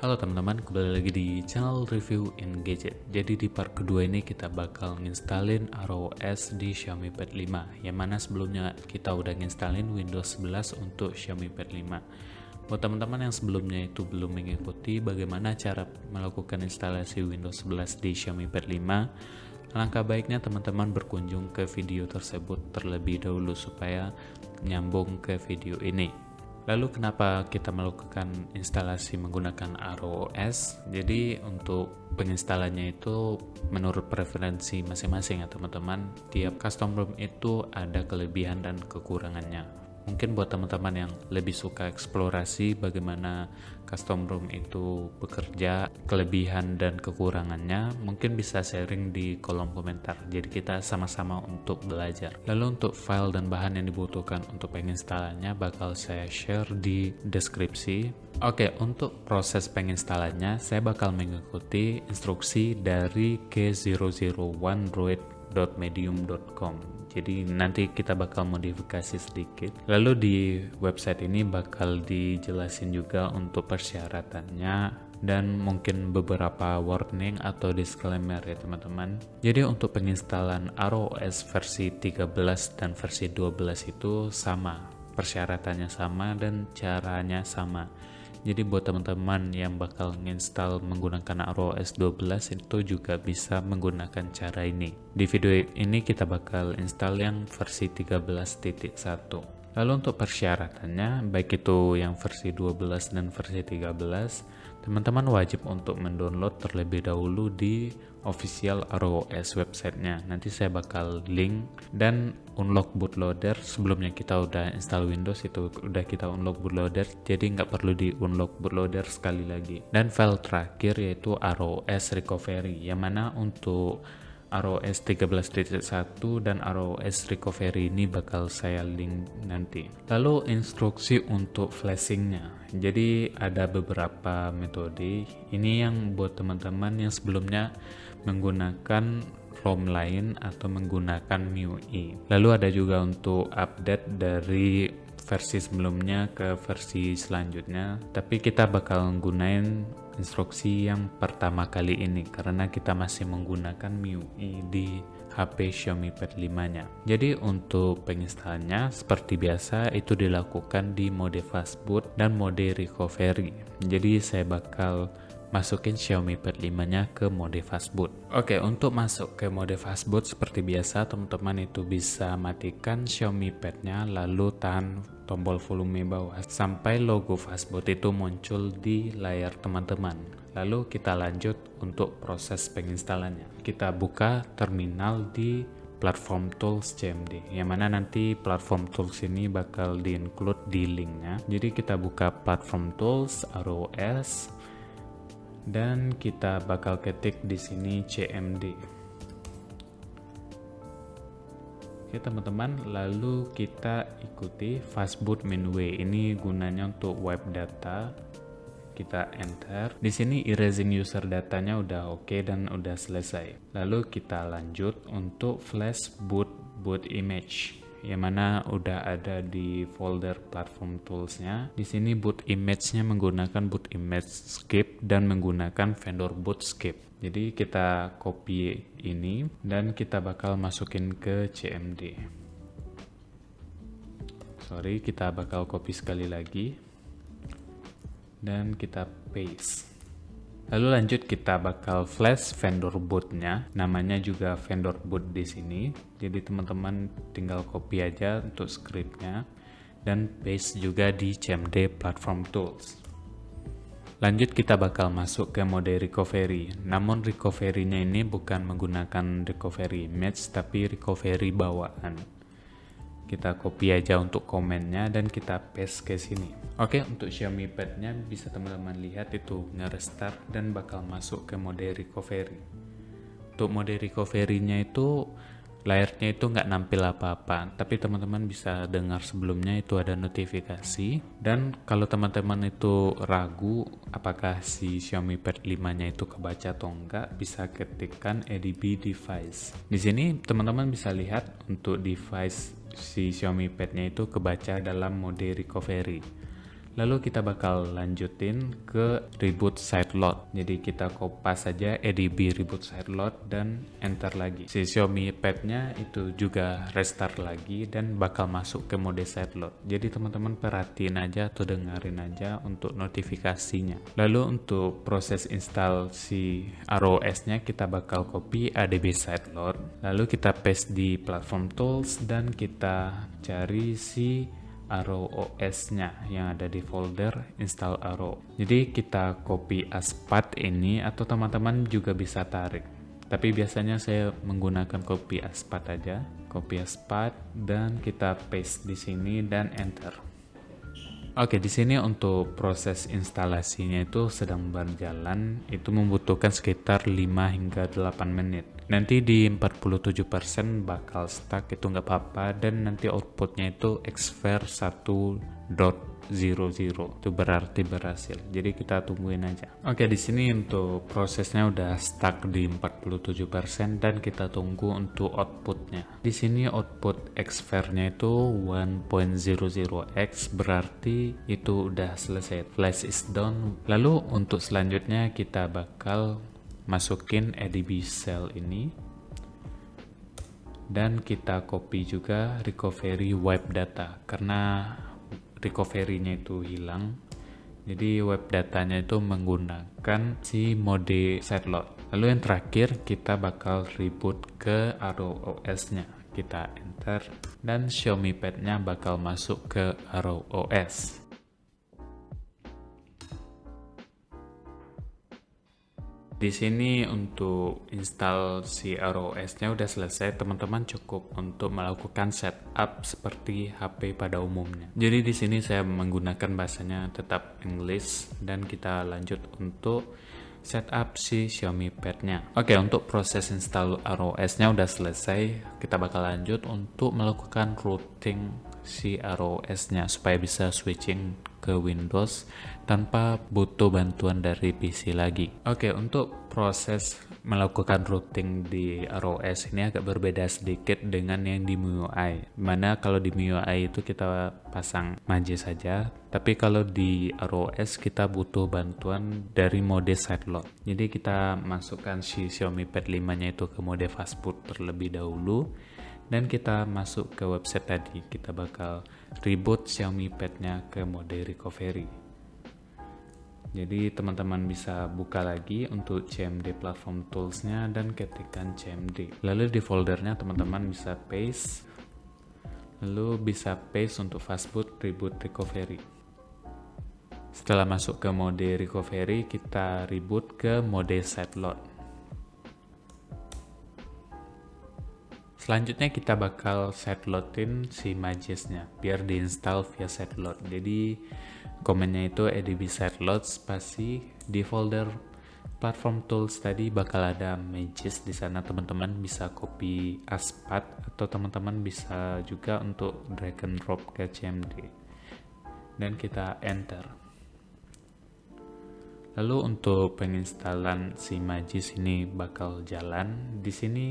Halo teman-teman, kembali lagi di channel Review in Gadget. Jadi di part kedua ini kita bakal nginstalin ROS di Xiaomi Pad 5, yang mana sebelumnya kita udah nginstalin Windows 11 untuk Xiaomi Pad 5. Buat teman-teman yang sebelumnya itu belum mengikuti bagaimana cara melakukan instalasi Windows 11 di Xiaomi Pad 5, alangkah baiknya teman-teman berkunjung ke video tersebut terlebih dahulu supaya nyambung ke video ini. Lalu kenapa kita melakukan instalasi menggunakan ROS? Jadi untuk penginstalannya itu menurut preferensi masing-masing ya teman-teman. Tiap custom ROM itu ada kelebihan dan kekurangannya. Mungkin buat teman-teman yang lebih suka eksplorasi bagaimana custom ROM itu bekerja, kelebihan dan kekurangannya, mungkin bisa sharing di kolom komentar. Jadi kita sama-sama untuk belajar. Lalu untuk file dan bahan yang dibutuhkan untuk penginstalannya bakal saya share di deskripsi. Oke, untuk proses penginstalannya saya bakal mengikuti instruksi dari k001droid.medium.com. Jadi nanti kita bakal modifikasi sedikit. Lalu di website ini bakal dijelasin juga untuk persyaratannya dan mungkin beberapa warning atau disclaimer ya teman-teman. Jadi untuk penginstalan ROS versi 13 dan versi 12 itu sama, persyaratannya sama dan caranya sama. Jadi buat teman-teman yang bakal nginstal menggunakan ROS 12 itu juga bisa menggunakan cara ini. Di video ini kita bakal install yang versi 13.1. Lalu untuk persyaratannya, baik itu yang versi 12 dan versi 13, teman-teman wajib untuk mendownload terlebih dahulu di official ROS websitenya. Nanti saya bakal link dan unlock bootloader. Sebelumnya kita udah install Windows, itu udah kita unlock bootloader, jadi nggak perlu di unlock bootloader sekali lagi. Dan file terakhir yaitu ROS recovery, yang mana untuk ROS 13.1 dan ROS recovery ini bakal saya link nanti. Lalu instruksi untuk flashingnya. Jadi ada beberapa metode. Ini yang buat teman-teman yang sebelumnya menggunakan ROM lain atau menggunakan MIUI. Lalu ada juga untuk update dari versi sebelumnya ke versi selanjutnya, tapi kita bakal gunain instruksi yang pertama kali ini karena kita masih menggunakan MIUI di HP Xiaomi Pad 5-nya. Jadi untuk penginstalannya seperti biasa itu dilakukan di mode fastboot dan mode recovery. Jadi saya bakal masukin Xiaomi Pad 5-nya ke mode fastboot. Oke, untuk masuk ke mode fastboot seperti biasa teman-teman itu bisa matikan Xiaomi Pad-nya lalu tahan tombol volume bawah sampai logo fastboot itu muncul di layar teman-teman. Lalu kita lanjut untuk proses penginstalannya. Kita buka terminal di Platform Tools CMD, yang mana nanti Platform Tools ini bakal di-include di linknya. Jadi kita buka Platform Tools, ROS, dan kita bakal ketik di sini CMD. Oke teman-teman, lalu kita ikuti fastboot mainway. Ini gunanya untuk wipe data. Kita enter. Di sini erasing user datanya udah oke dan udah selesai. Lalu kita lanjut untuk flash boot image, yang mana udah ada di folder platform toolsnya. Di sini boot image-nya menggunakan boot image skip dan menggunakan vendor boot skip. Jadi kita copy ini dan kita bakal masukin ke CMD. Kita bakal copy sekali lagi dan kita paste. Lalu lanjut kita bakal flash vendor bootnya, namanya juga vendor boot di sini. Jadi teman-teman tinggal copy aja untuk scriptnya dan paste juga di CMD Platform Tools. Lanjut kita bakal masuk ke mode recovery. Namun recovery-nya ini bukan menggunakan recovery image tapi recovery bawaan. Kita copy aja untuk komennya dan kita paste ke sini. Oke, untuk Xiaomi Pad-nya bisa teman-teman lihat itu nge-restart dan bakal masuk ke mode recovery. Untuk mode recovery-nya itu layarnya itu nggak nampil apa-apa, tapi teman-teman bisa dengar sebelumnya itu ada notifikasi. Dan kalau teman-teman itu ragu apakah si Xiaomi Pad 5-nya itu kebaca atau enggak, bisa ketikkan ADB device. Di sini teman-teman bisa lihat untuk device si Xiaomi Pad-nya itu kebaca dalam mode recovery. Lalu kita bakal lanjutin ke reboot sideload. Jadi kita kopas saja ADB reboot sideload dan enter lagi. Si Xiaomi Pad-nya itu juga restart lagi dan bakal masuk ke mode sideload. Jadi teman-teman perhatiin aja atau dengerin aja untuk notifikasinya. Lalu untuk proses install si ROS-nya kita bakal copy ADB sideload. Lalu kita paste di platform tools dan kita cari si ROS-nya yang ada di folder install RO. Jadi kita copy as path ini atau teman-teman juga bisa tarik. Tapi biasanya saya menggunakan copy as path aja. Copy as path dan kita paste di sini dan enter. Oke, di sini untuk proses instalasinya itu sedang berjalan, itu membutuhkan sekitar 5 hingga 8 menit. Nanti di 47% bakal stuck, itu nggak apa-apa, dan nanti outputnya itu exfer 1.00, itu berarti berhasil. Jadi kita tungguin aja. Oke, di sini untuk prosesnya udah stuck di 47% dan kita tunggu untuk outputnya. Di sini output exfer-nya itu 1.00x, berarti itu udah selesai. Flash is done. Lalu untuk selanjutnya kita bakal masukin ADB cell ini dan kita copy juga recovery wipe data karena recovery-nya itu hilang. Jadi wipe datanya itu menggunakan si mode sideload. Lalu yang terakhir kita bakal reboot ke ROS-nya. Kita enter dan Xiaomi Pad-nya bakal masuk ke ROS. Di sini untuk install si ROS-nya udah selesai, teman-teman cukup untuk melakukan setup seperti HP pada umumnya. Jadi di sini saya menggunakan bahasanya tetap English dan kita lanjut untuk setup si Xiaomi Pad-nya. Oke, untuk proses install ROS-nya udah selesai, kita bakal lanjut untuk melakukan routing si ROS-nya supaya bisa switching ke Windows tanpa butuh bantuan dari PC lagi. Oke, untuk proses melakukan routing di ROS ini agak berbeda sedikit dengan yang di MIUI. Mana kalau di MIUI itu kita pasang Magisk saja, tapi kalau di ROS kita butuh bantuan dari mode sideload. Jadi kita masukkan si Xiaomi Pad 5-nya itu ke mode fastboot terlebih dahulu. Dan kita masuk ke website tadi, kita bakal reboot Xiaomi Pad-nya ke mode recovery. Jadi teman-teman bisa buka lagi untuk CMD platform tools-nya dan ketikkan CMD. Lalu di foldernya teman-teman bisa paste, lalu bisa paste untuk fastboot reboot recovery. Setelah masuk ke mode recovery, kita reboot ke mode sideload. Selanjutnya kita bakal sideloadin si Magisk-nya biar diinstal via sideload. Jadi komennya itu ADB sideload spasi di folder platform tools tadi bakal ada Magisk. Di sana teman-teman bisa copy as path atau teman-teman bisa juga untuk drag and drop ke CMD. Dan kita enter. Lalu untuk penginstalan si Magisk ini bakal jalan. Di sini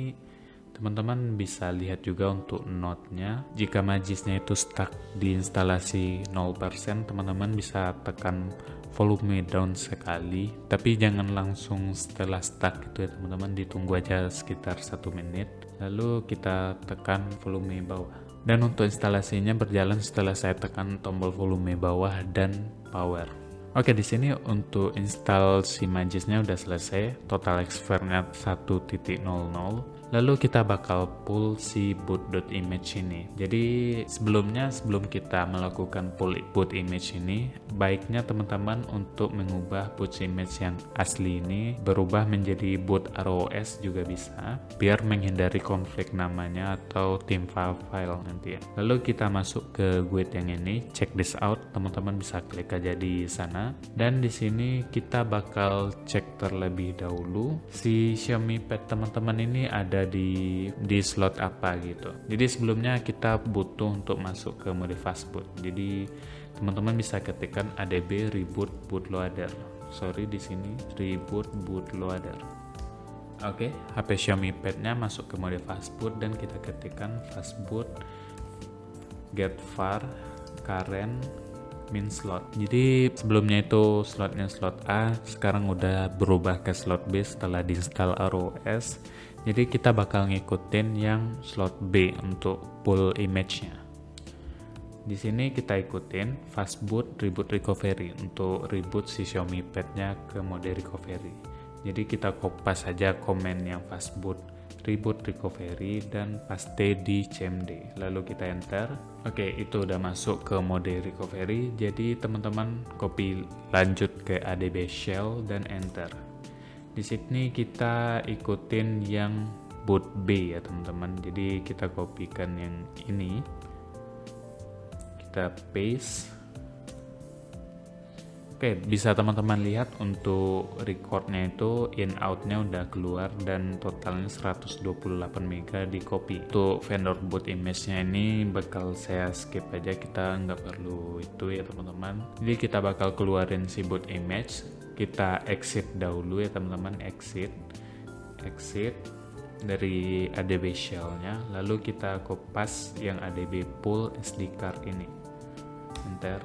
teman-teman bisa lihat juga untuk node-nya. Jika Magisk-nya itu stuck di instalasi 0%, teman-teman bisa tekan volume down sekali. Tapi jangan langsung setelah stuck gitu ya teman-teman, ditunggu aja sekitar 1 menit. Lalu kita tekan volume bawah. Dan untuk instalasinya berjalan setelah saya tekan tombol volume bawah dan power. Oke, di sini untuk install si Magisk-nya udah selesai. Total exfer-nya 1.00. Lalu kita bakal pull si boot.image ini. Jadi sebelum kita melakukan pull boot image ini, baiknya teman-teman untuk mengubah boot image yang asli ini berubah menjadi boot ROS juga bisa, biar menghindari konflik namanya atau tim file nanti ya. Lalu kita masuk ke guide yang ini, check this out, teman-teman bisa klik aja di sana. Dan di sini kita bakal cek terlebih dahulu si Xiaomi Pad teman-teman ini ada di slot apa gitu. Jadi sebelumnya kita butuh untuk masuk ke mode fastboot. Jadi teman-teman bisa ketikkan ADB reboot bootloader. Di sini reboot bootloader. Oke, HP Xiaomi Pad-nya masuk ke mode fastboot dan kita ketikkan fastboot get var current admin slot. Jadi sebelumnya itu slotnya slot A, sekarang udah berubah ke slot B setelah diinstal ROS. Jadi kita bakal ngikutin yang slot B untuk pull image-nya. Di sini kita ikutin fastboot reboot recovery untuk reboot si Xiaomi Pad-nya ke mode recovery. Jadi kita kopas saja komen yang fastboot reboot recovery dan paste di CMD, lalu kita enter. Oke, itu udah masuk ke mode recovery. Jadi teman-teman copy lanjut ke ADB shell dan enter. Di sini kita ikutin yang boot B ya teman-teman. Jadi kita kopikan yang ini, kita paste. Oke, bisa teman-teman lihat untuk recordnya itu in outnya udah keluar dan totalnya 128 MB di copy. Untuk vendor boot image-nya ini bakal saya skip aja, kita nggak perlu itu ya teman-teman. Jadi kita bakal keluarin si boot image, kita exit dahulu ya teman-teman, exit dari ADB shell-nya, lalu kita kopas yang ADB pull SD card ini, enter.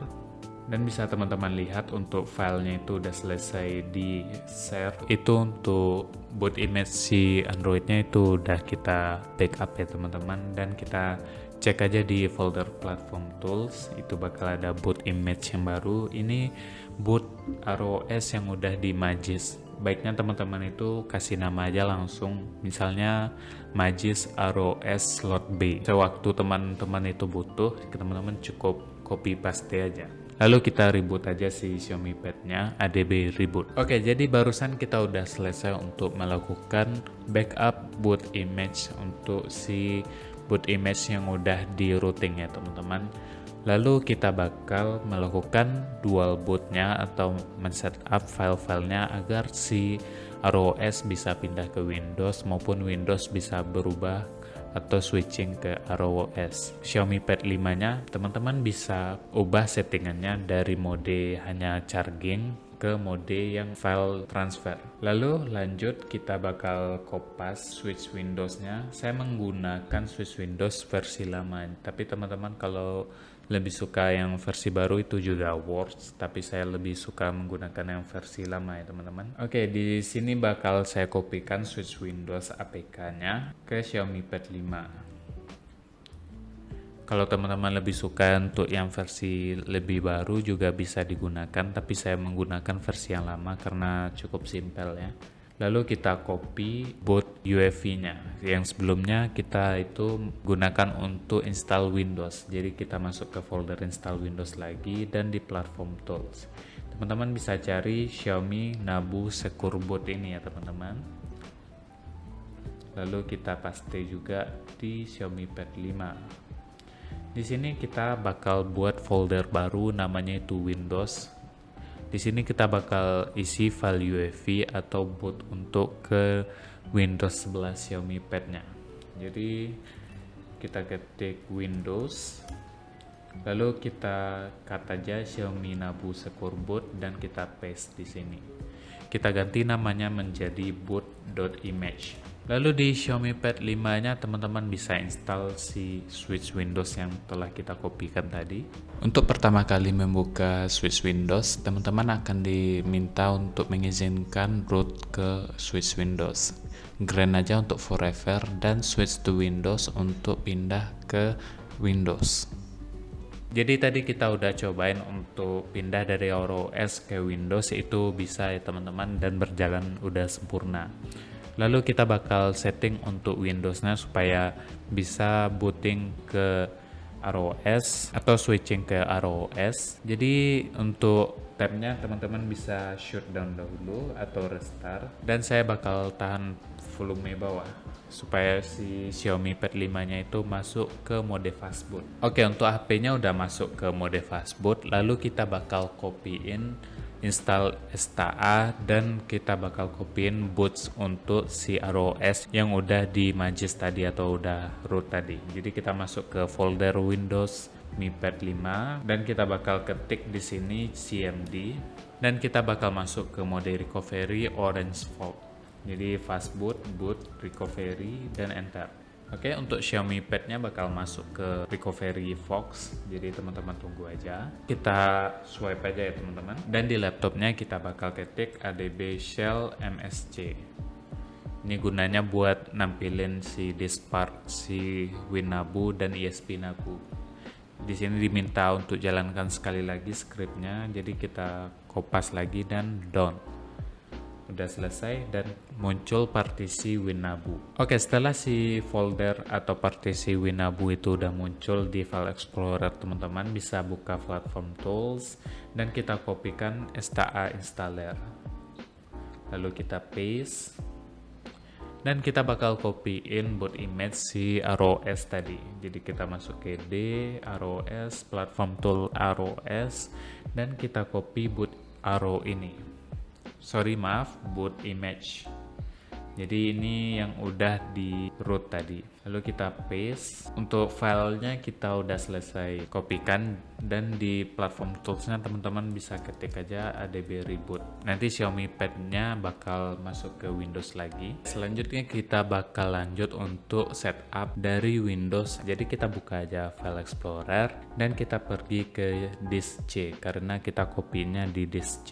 Dan bisa teman-teman lihat untuk filenya itu udah selesai di share. Itu untuk boot image si Androidnya itu udah kita backup ya teman-teman, dan kita cek aja di folder platform tools, itu bakal ada boot image yang baru. Ini boot ROS yang udah di Magis. Baiknya teman-teman itu kasih nama aja langsung, misalnya Magis ROS slot B. Sewaktu teman-teman itu butuh, teman-teman cukup copy paste aja. Lalu kita reboot aja si Xiaomi Pad-nya, ADB reboot. Oke, jadi barusan kita udah selesai untuk melakukan backup boot image untuk si boot image yang udah di routing ya teman-teman. Lalu kita bakal melakukan dual bootnya atau men-setup file-filenya agar si ROS bisa pindah ke Windows maupun Windows bisa berubah atau switching ke ROS. Xiaomi Pad 5-nya teman-teman bisa ubah settingannya dari mode hanya charging ke mode yang file transfer. Lalu lanjut kita bakal kopas switch Windows-nya. Saya menggunakan switch Windows versi lama, tapi teman-teman kalau lebih suka yang versi baru itu juga works, tapi saya lebih suka menggunakan yang versi lama ya teman-teman. Oke, di sini bakal saya kopikan switch Windows APK-nya ke Xiaomi Pad 5. Kalau teman-teman lebih suka untuk yang versi lebih baru juga bisa digunakan, tapi saya menggunakan versi yang lama karena cukup simpel ya. Lalu kita copy boot UEFI-nya yang sebelumnya kita itu gunakan untuk install Windows. Jadi kita masuk ke folder install Windows lagi dan di platform tools. Teman-teman bisa cari Xiaomi Nabu Secure Boot ini ya teman-teman. Lalu kita paste juga di Xiaomi Pad 5. Di sini kita bakal buat folder baru namanya itu Windows. Di sini kita bakal isi file UEFI atau boot untuk ke Windows 11 Xiaomi Pad-nya. Jadi kita ketik Windows, lalu kita cut aja Xiaomi Nabu Secure Boot dan kita paste di sini. Kita ganti namanya menjadi boot.image. Lalu di Xiaomi Pad 5-nya teman-teman bisa install si switch Windows yang telah kita kopikan tadi. Untuk pertama kali membuka switch Windows, teman-teman akan diminta untuk mengizinkan root ke switch Windows. Grant aja untuk forever dan switch to Windows untuk pindah ke Windows. Jadi tadi kita udah cobain untuk pindah dari ROS ke Windows, itu bisa ya teman-teman dan berjalan udah sempurna. Lalu kita bakal setting untuk Windows-nya supaya bisa booting ke ROS atau switching ke ROS. Jadi untuk tabnya teman-teman bisa shutdown dahulu atau restart, dan saya bakal tahan volume bawah supaya si Xiaomi Pad 5-nya itu masuk ke mode fastboot. Oke, untuk HP-nya udah masuk ke mode fastboot, lalu kita bakal copyin install STA dan kita bakal copyin boots untuk si ROS yang udah di Magis tadi atau udah root tadi. Jadi kita masuk ke folder Windows Mi Pad 5 dan kita bakal ketik di sini CMD dan kita bakal masuk ke mode recovery Orange Vault. Jadi fastboot, boot, recovery dan enter. Oke, untuk Xiaomi Pad-nya bakal masuk ke recovery Fox, jadi teman-teman tunggu aja. Kita swipe aja ya teman-teman. Dan di laptopnya kita bakal ketik ADB Shell MSC. Ini gunanya buat nampilin si Diskpark, si WinNabu dan ISP Nabu. Di sini diminta untuk jalankan sekali lagi scriptnya, jadi kita kopas lagi dan done. Udah selesai dan muncul partisi WinNabu. Oke, setelah si folder atau partisi WinNabu itu udah muncul di file explorer, teman-teman bisa buka platform tools dan kita kopikan STA installer. Lalu kita paste dan kita bakal copyin boot image si ROS tadi. Jadi kita masuk ke D, ROS, platform tool ROS, dan kita copy boot RO ini. Sorry maaf, boot image. Jadi ini yang udah di root tadi. Lalu kita paste. Untuk filenya kita udah selesai kopikan dan di platform toolsnya teman-teman bisa ketik aja adb reboot. Nanti Xiaomi Pad-nya bakal masuk ke Windows lagi. Selanjutnya kita bakal lanjut untuk setup dari Windows. Jadi kita buka aja file explorer dan kita pergi ke disk C karena kita kopinya di disk C.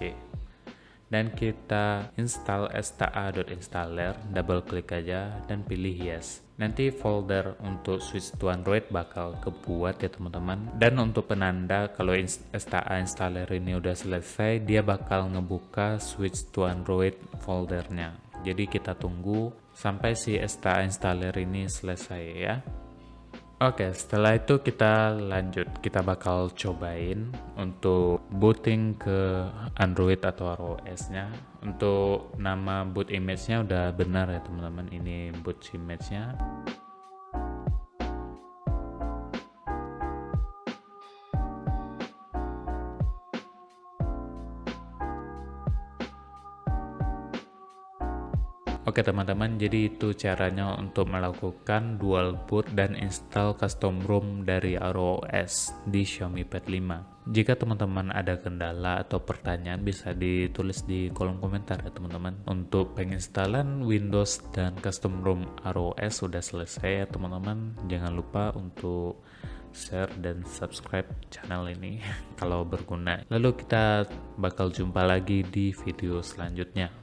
Dan kita install sta.installer, double klik aja dan pilih yes. Nanti folder untuk switch to Android bakal kebuat ya teman-teman. Dan untuk penanda kalau sta installer ini udah selesai, dia bakal ngebuka switch to Android foldernya. Jadi kita tunggu sampai si sta installer ini selesai ya. Oke, setelah itu kita lanjut. Kita bakal cobain untuk booting ke Android atau ROS-nya. Untuk nama boot image-nya udah benar ya teman-teman. Ini boot image-nya. Oke teman-teman, jadi itu caranya untuk melakukan dual boot dan install custom ROM dari ROS di Xiaomi Pad 5. Jika teman-teman ada kendala atau pertanyaan bisa ditulis di kolom komentar ya teman-teman. Untuk penginstalan Windows dan custom ROM ROS sudah selesai ya teman-teman. Jangan lupa untuk share dan subscribe channel ini kalau berguna. Lalu kita bakal jumpa lagi di video selanjutnya.